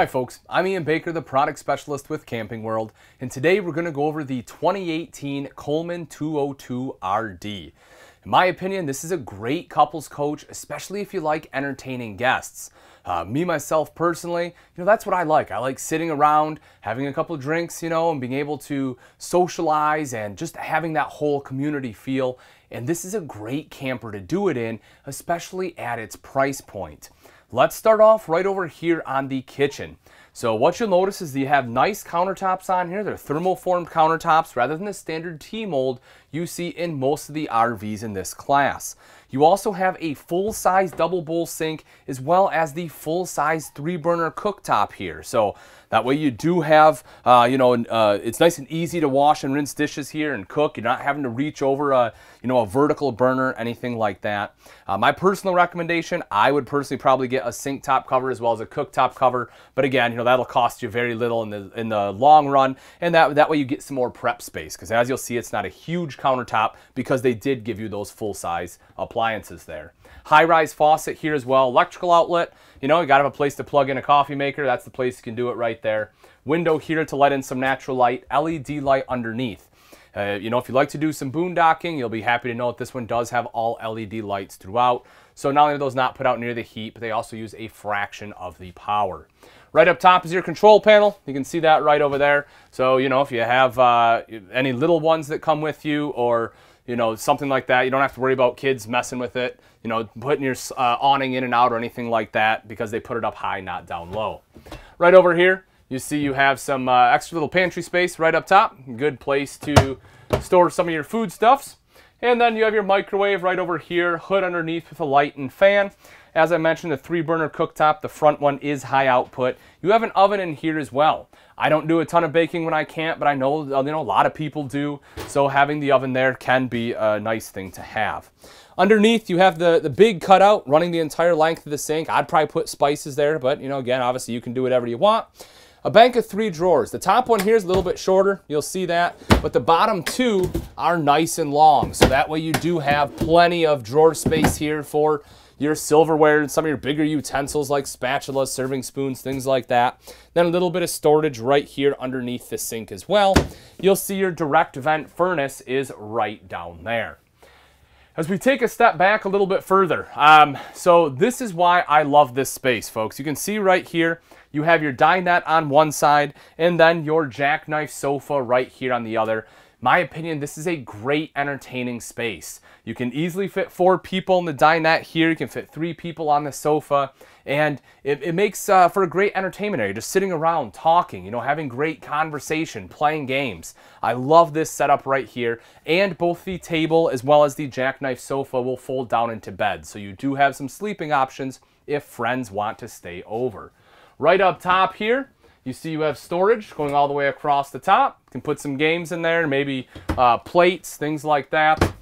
Hi folks, I'm Ian Baker, the product specialist with Camping World, and today we're going to go over the 2018 Coleman 202 RD. In my opinion, this is a great couples coach, especially if you like entertaining guests. Me, myself, personally, that's what I like. I like sitting around, having a couple of drinks, and being able to socialize and just having that whole community feel. And this is a great camper to do it in, especially at its price point. Let's start off right over here on the kitchen. So what you'll notice is you have nice countertops on here. They're thermoformed countertops rather than the standard T-mold you see in most of the RVs in this class. You also have a full-size double bowl sink as well as the full-size 3-burner cooktop here. So that way you do have, it's nice and easy to wash and rinse dishes here and cook. You're not having to reach over a vertical burner, anything like that. My personal recommendation, I would personally probably get a sink top cover as well as a cooktop cover. But again, that'll cost you very little in the long run, and that way you get some more prep space. Because as you'll see, it's not a huge countertop because they did give you those full-size appliances there. High-rise faucet here as well. Electrical outlet. You gotta have a place to plug in a coffee maker. That's the place you can do it right there. Window here to let in some natural light. LED light underneath. If you like to do some boondocking, you'll be happy to know that this one does have all LED lights throughout. So not only are those not put out near the heat, but they also use a fraction of the power. Right up top is your control panel. You can see that right over there. So, if you have any little ones that come with you or, something like that, you don't have to worry about kids messing with it, putting your awning in and out or anything like that because they put it up high, not down low. Right over here, you see you have some extra little pantry space right up top. Good place to store some of your foodstuffs. And then you have your microwave right over here, hood underneath with a light and fan. As I mentioned, the 3-burner cooktop, the front one is high output. You have an oven in here as well. I don't do a ton of baking when I can't, but I know a lot of people do. So having the oven there can be a nice thing to have. Underneath, you have the big cutout running the entire length of the sink. I'd probably put spices there, but again, obviously you can do whatever you want. A bank of 3 drawers. The top one here is a little bit shorter. You'll see that. But the bottom 2 are nice and long. So that way you do have plenty of drawer space here for your silverware and some of your bigger utensils like spatulas, serving spoons, things like that. Then a little bit of storage right here underneath the sink as well. You'll see your direct vent furnace is right down there. As we take a step back a little bit further, so this is why I love this space, folks. You can see right here, you have your dinette on one side and then your jackknife sofa right here on the other. My opinion, this is a great entertaining space. You can easily fit 4 people in the dinette here. You can fit 3 people on the sofa. And it makes for a great entertainment area. Just sitting around, talking, having great conversation, playing games. I love this setup right here. And both the table as well as the jackknife sofa will fold down into bed. So you do have some sleeping options if friends want to stay over. Right up top here, you see you have storage going all the way across the top. You can put some games in there, maybe plates, things like that.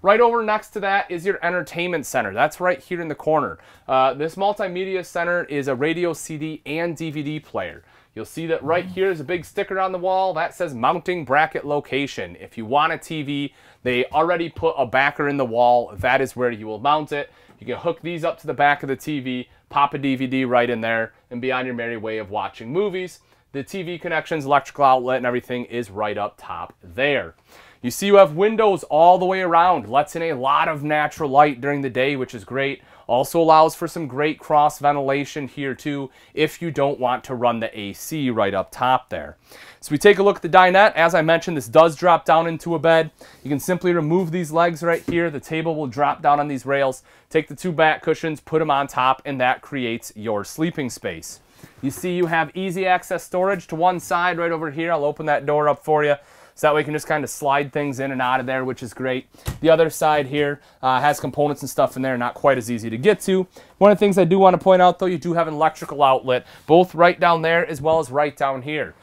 Right over next to that is your entertainment center. That's right here in the corner. This multimedia center is a radio, CD, and DVD player. You'll see that right here is a big sticker on the wall that says mounting bracket location. If you want a TV, they already put a backer in the wall. That is where you will mount it. You can hook these up to the back of the TV, pop a DVD right in there, and be on your merry way of watching movies. The TV connections, electrical outlet, and everything is right up top there. You see you have windows all the way around. Lets in a lot of natural light during the day, which is great. Also allows for some great cross ventilation here too, if you don't want to run the AC right up top there. So we take a look at the dinette. As I mentioned, this does drop down into a bed. You can simply remove these legs right here. The table will drop down on these rails. Take the 2 back cushions, put them on top, and that creates your sleeping space. You see you have easy access storage to one side right over here. I'll open that door up for you. So that way you can just kind of slide things in and out of there, which is great. The other side here has components and stuff in there, not quite as easy to get to. One of the things I do want to point out, though, you do have an electrical outlet, both right down there as well as right down here.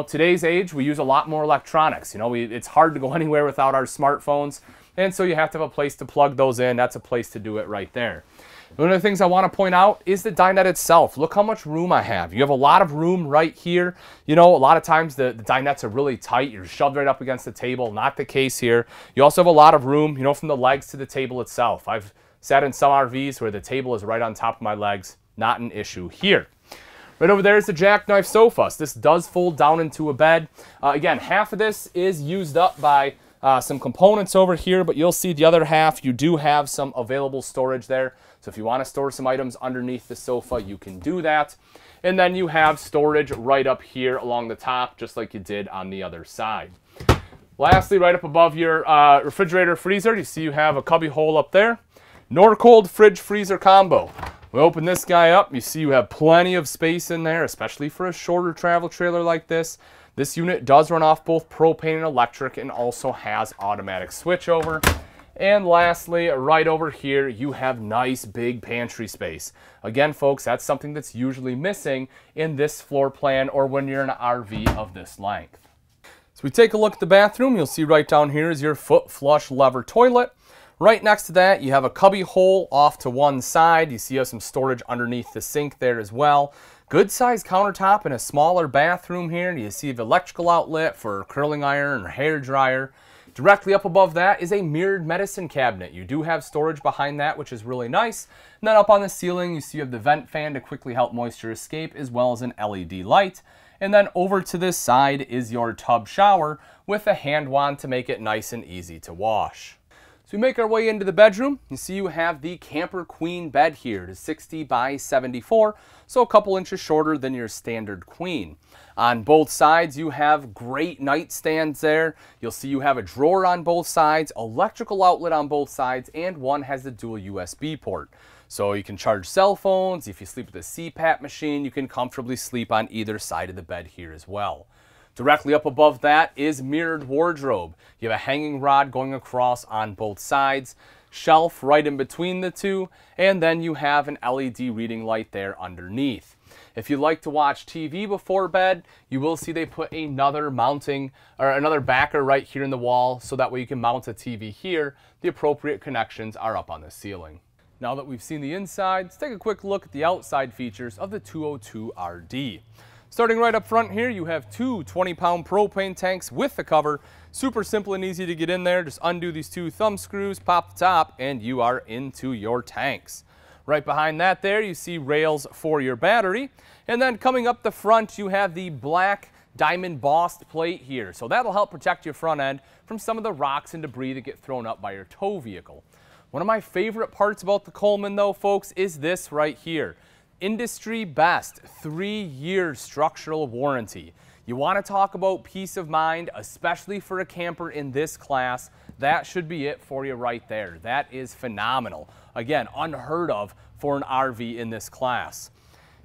Today's age, we use a lot more electronics. It's hard to go anywhere without our smartphones, and so you have to have a place to plug those in. That's a place to do it right there. One of the things I want to point out is the dinette itself. Look how much room I have. You have a lot of room right here. A lot of times the dinettes are really tight. You're shoved right up against the table. Not the case here. You also have a lot of room, from the legs to the table itself. I've sat in some RVs where the table is right on top of my legs. Not an issue here. Right over there is the jackknife sofa. So this does fold down into a bed. Again, half of this is used up by some components over here, but you'll see the other half, you do have some available storage there. So if you want to store some items underneath the sofa, you can do that. And then you have storage right up here along the top, just like you did on the other side. Lastly, right up above your refrigerator freezer, you see you have a cubby hole up there. Norcold fridge freezer combo. We open this guy up, you see you have plenty of space in there, especially for a shorter travel trailer like this. This unit does run off both propane and electric and also has automatic switchover. And lastly, right over here, you have nice big pantry space. Again, folks, that's something that's usually missing in this floor plan or when you're in an RV of this length. So we take a look at the bathroom. You'll see right down here is your foot flush lever toilet. Right next to that, you have a cubby hole off to one side. You see you have some storage underneath the sink there as well. Good sized countertop in a smaller bathroom here. You see the electrical outlet for curling iron or hair dryer. Directly up above that is a mirrored medicine cabinet. You do have storage behind that, which is really nice. And then up on the ceiling, you see you have the vent fan to quickly help moisture escape, as well as an LED light. And then over to this side is your tub shower with a hand wand to make it nice and easy to wash. So we make our way into the bedroom. You see you have the Camper Queen bed here. It is 60 by 74, so a couple inches shorter than your standard queen. On both sides, you have great nightstands there. You'll see you have a drawer on both sides, electrical outlet on both sides, and one has the dual USB port. So you can charge cell phones. If you sleep with a CPAP machine, you can comfortably sleep on either side of the bed here as well. Directly up above that is mirrored wardrobe. You have a hanging rod going across on both sides, shelf right in between the two, and then you have an LED reading light there underneath. If you like to watch TV before bed, you will see they put another mounting or another backer right here in the wall, so that way you can mount a TV here. The appropriate connections are up on the ceiling. Now that we've seen the inside, let's take a quick look at the outside features of the 202 RD. Starting right up front here, you have two 20-pound propane tanks with the cover. Super simple and easy to get in there. Just undo these two thumb screws, pop the top, and you are into your tanks. Right behind that there, you see rails for your battery. And then coming up the front, you have the black diamond bossed plate here. So that'll help protect your front end from some of the rocks and debris that get thrown up by your tow vehicle. One of my favorite parts about the Coleman though, folks, is this right here. Industry best 3-year structural warranty. You want to talk about peace of mind, especially for a camper in this class. That should be it for you right there. That is phenomenal. Again, unheard of for an RV in this class.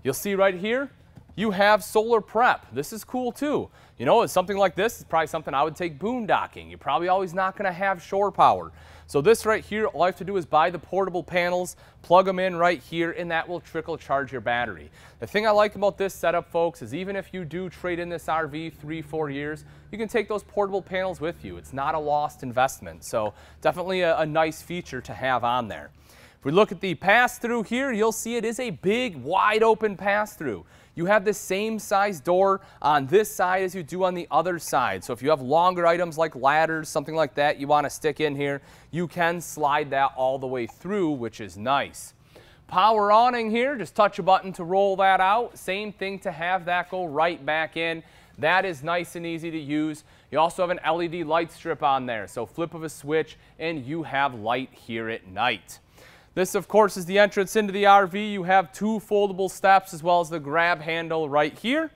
You'll see right here, you have solar prep. This is cool too. You know, something like this is probably something I would take boondocking. You're probably always not going to have shore power. So this right here, all I have to do is buy the portable panels, plug them in right here, and that will trickle charge your battery. The thing I like about this setup, folks, is even if you do trade in this RV 3-4 years, you can take those portable panels with you. It's not a lost investment. So definitely a nice feature to have on there. If we look at the pass-through here, you'll see it is a big, wide open pass-through. You have the same size door on this side as you do on the other side. So if you have longer items like ladders, something like that you want to stick in here, you can slide that all the way through, which is nice. Power awning here, just touch a button to roll that out. Same thing to have that go right back in. That is nice and easy to use. You also have an LED light strip on there, so flip of a switch and you have light here at night. This, of course, is the entrance into the RV. You have two foldable steps as well as the grab handle right here.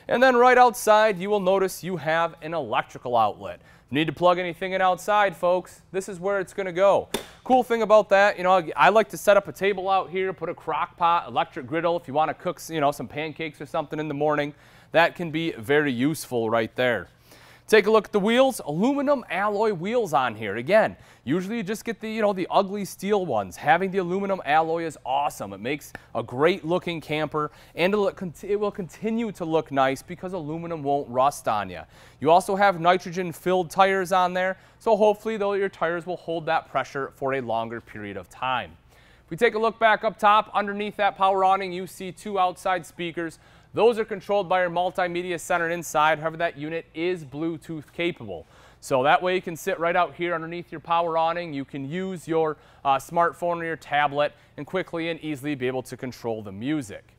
And then right outside, you will notice you have an electrical outlet. If you need to plug anything in outside, folks, this is where it's going to go. Cool thing about that, you know, I like to set up a table out here, put a crock pot, electric griddle if you want to cook, you know, some pancakes or something in the morning. That can be very useful right there. Take a look at the wheels, aluminum alloy wheels on here. Again, usually you just get the, the ugly steel ones. Having the aluminum alloy is awesome. It makes a great looking camper, and it will continue to look nice because aluminum won't rust on you. You also have nitrogen filled tires on there, so hopefully though your tires will hold that pressure for a longer period of time. If we take a look back up top, underneath that power awning, you see two outside speakers. Those are controlled by your multimedia center inside. However, that unit is Bluetooth capable. So that way you can sit right out here underneath your power awning. You can use your smartphone or your tablet and quickly and easily be able to control the music.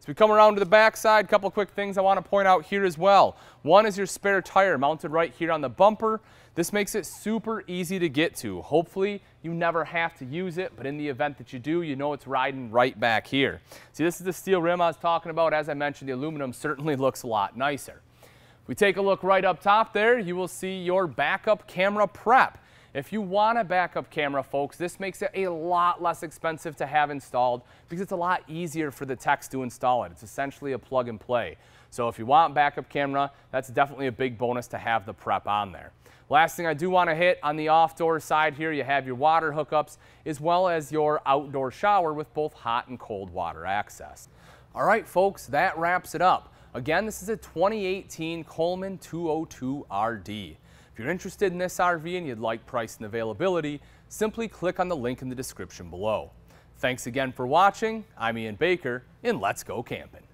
As we come around to the back side, a couple quick things I want to point out here as well. One is your spare tire mounted right here on the bumper. This makes it super easy to get to. Hopefully you never have to use it, but in the event that you do, you know it's riding right back here. See, this is the steel rim I was talking about. As I mentioned, the aluminum certainly looks a lot nicer. If we take a look right up top there, you will see your backup camera prep. If you want a backup camera, folks, this makes it a lot less expensive to have installed because it's a lot easier for the techs to install it. It's essentially a plug and play. So if you want backup camera, that's definitely a big bonus to have the prep on there. Last thing I do want to hit on the off-door side here, you have your water hookups as well as your outdoor shower with both hot and cold water access. All right, folks, that wraps it up. Again, this is a 2018 Coleman 202 RD. If you're interested in this RV and you'd like price and availability, simply click on the link in the description below. Thanks again for watching. I'm Ian Baker, and let's go camping.